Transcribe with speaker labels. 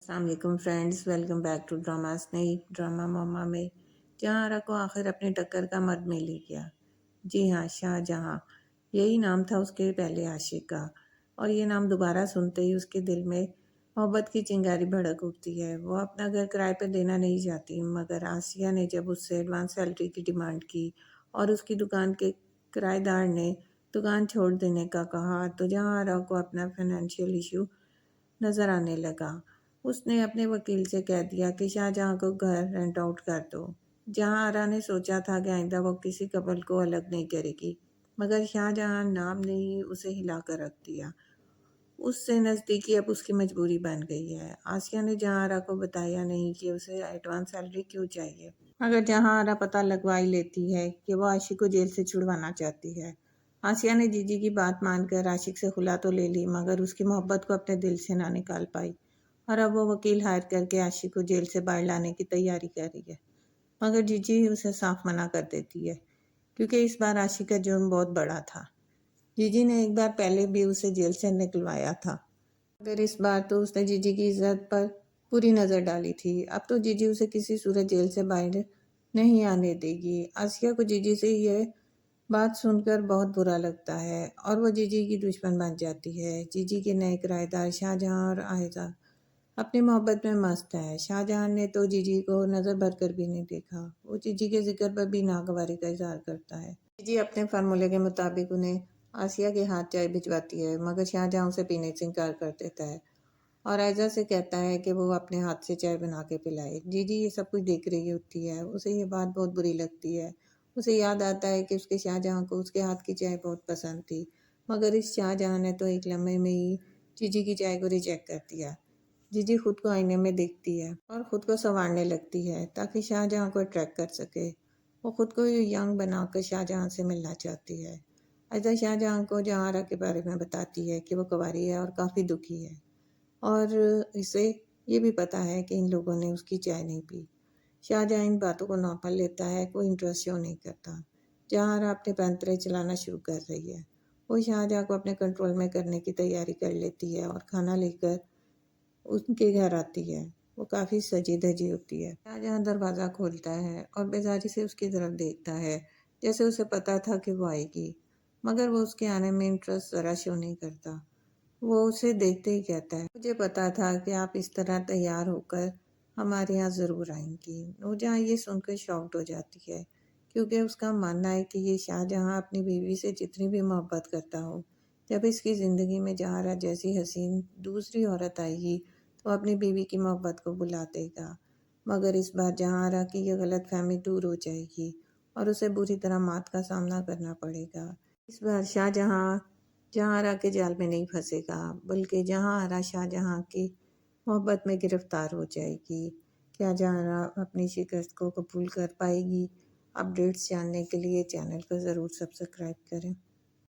Speaker 1: السلام علیکم friends, welcome back to drama snack drama mama میں جہاں آرا کو آخر اپنے ٹکر کا مرد مل ہی گیا۔ جی ہاں، شاہ جہاں، یہی نام تھا اس کے پہلے عاشق کا، اور یہ نام دوبارہ سنتے ہی اس کے دل میں محبت کی چنگاری بھڑک اٹھتی ہے۔ وہ اپنا گھر کرائے پہ دینا نہیں چاہتی، مگر آسیہ نے جب اس سے ایڈوانس سیلری کی ڈیمانڈ کی اور اس کی دکان کے کرائے دار نے دکان چھوڑ دینے کا کہا تو جہاں آرا کو اپنا فائنینشیل ایشو نظر آنے لگا۔ اس نے اپنے وکیل سے کہہ دیا کہ شاہ جہاں کو گھر رینٹ آؤٹ کر دو۔ جہاں آرا نے سوچا تھا کہ آئندہ وہ کسی کپل کو الگ نہیں کرے گی، مگر شاہ جہاں نام نے ہی اسے ہلا کر رکھ دیا۔ اس سے نزدیکی اب اس کی مجبوری بن گئی ہے۔ آسیہ نے جہاں آرا کو بتایا نہیں کہ اسے ایڈوانس سیلری کیوں چاہیے، مگر جہاں آرا پتہ لگوا ہی لیتی ہے کہ وہ عاشق کو جیل سے چھڑوانا چاہتی ہے۔ آسیہ نے جی کی بات مان کر عاشق سے خلا تو لے لی، مگر اس کی محبت کو اپنے دل سے نہ نکال پائی، اور اب وہ وکیل ہائر کر کے عاشق کو جیل سے باہر لانے کی تیاری کر رہی ہے، مگر جی اسے صاف منع کر دیتی ہے کیونکہ اس بار عاشق کا جرم بہت بڑا تھا۔ جی نے ایک بار پہلے بھی اسے جیل سے نکلوایا تھا، مگر اس بار تو اس نے جی کی عزت پر پوری نظر ڈالی تھی۔ اب تو جی اسے کسی صورت جیل سے باہر نہیں آنے دے گی۔ آسیہ کو جی سے یہ بات سن کر بہت برا لگتا ہے اور وہ جی کی دشمن بن جاتی ہے۔ جی کے نئے کرایہ دار شاہ جہاں اور آئزہ اپنی محبت میں مست ہے۔ شاہ جہاں نے تو جی کو نظر بھر کر بھی نہیں دیکھا، وہ جی کے ذکر پر بھی ناگواری کا اظہار کرتا ہے۔ جی اپنے فارمولے کے مطابق انہیں آسیہ کے ہاتھ چائے بھجواتی ہے، مگر شاہ جہاں اسے پینے سے انکار کر دیتا ہے اور آئزہ سے کہتا ہے کہ وہ اپنے ہاتھ سے چائے بنا کے پلائے۔ جی یہ سب کچھ دیکھ رہی ہوتی ہے، اسے یہ بات بہت بری لگتی ہے۔ اسے یاد آتا ہے کہ اس کے شاہ جہاں کو اس کے ہاتھ کی چائے بہت پسند تھی، مگر اس شاہ جہاں نے تو ایک لمحے میں ہی جی کی چائے کو ریجیکٹ کر دیا۔ جی خود کو آئینے میں دیکھتی ہے اور خود کو سنوارنے لگتی ہے تاکہ شاہ جہاں کو اٹریکٹ کر سکے۔ وہ خود کو ینگ بنا کر شاہ جہاں سے ملنا چاہتی ہے۔ ایسا شاہ جہاں کو جہاں آرا کے بارے میں بتاتی ہے کہ وہ کنواری ہے اور کافی دکھی ہے، اور اسے یہ بھی پتا ہے کہ ان لوگوں نے اس کی چائے نہیں پی۔ شاہ جہاں ان باتوں کو نارمل لیتا ہے، کوئی انٹرسٹ شو نہیں کرتا۔ جہاں آرا اپنے پینترے چلانا شروع کر رہی ہے، وہ شاہ جہاں کو اپنے کنٹرول میں کرنے کی تیاری کر لیتی ہے اور کھانا لے کر ان کے گھر آتی ہے۔ وہ کافی سجی دھجی ہوتی ہے۔ شاہ جہاں دروازہ کھولتا ہے اور بیزاری سے اس کی طرف دیکھتا ہے جیسے اسے پتا تھا کہ وہ آئے گی، مگر وہ اس کے آنے میں انٹرسٹ ذرا شو نہیں کرتا۔ وہ اسے دیکھتے ہی کہتا ہے، مجھے پتا تھا کہ آپ اس طرح تیار ہو کر ہمارے یہاں ضرور آئیں گی۔ نورجہاں یہ سن کر شاکڈ ہو جاتی ہے کیونکہ اس کا ماننا ہے کہ یہ شاہ جہاں اپنی بیوی سے جتنی بھی محبت کرتا ہو، جب اس کی زندگی میں جہاں جیسی حسین دوسری عورت آئے گی تو اپنی بیوی کی محبت کو بلا دے گا، مگر اس بار جہاں آرا کی یہ غلط فہمی دور ہو جائے گی اور اسے بری طرح مات کا سامنا کرنا پڑے گا۔ اس بار شاہ جہاں آرا کے جال میں نہیں پھنسے گا، بلکہ جہاں آرا شاہ جہاں کی محبت میں گرفتار ہو جائے گی۔ کیا جہاں آرا اپنی شکست کو قبول کر پائے گی؟ اپڈیٹس جاننے کے لیے چینل کو ضرور سبسکرائب کریں۔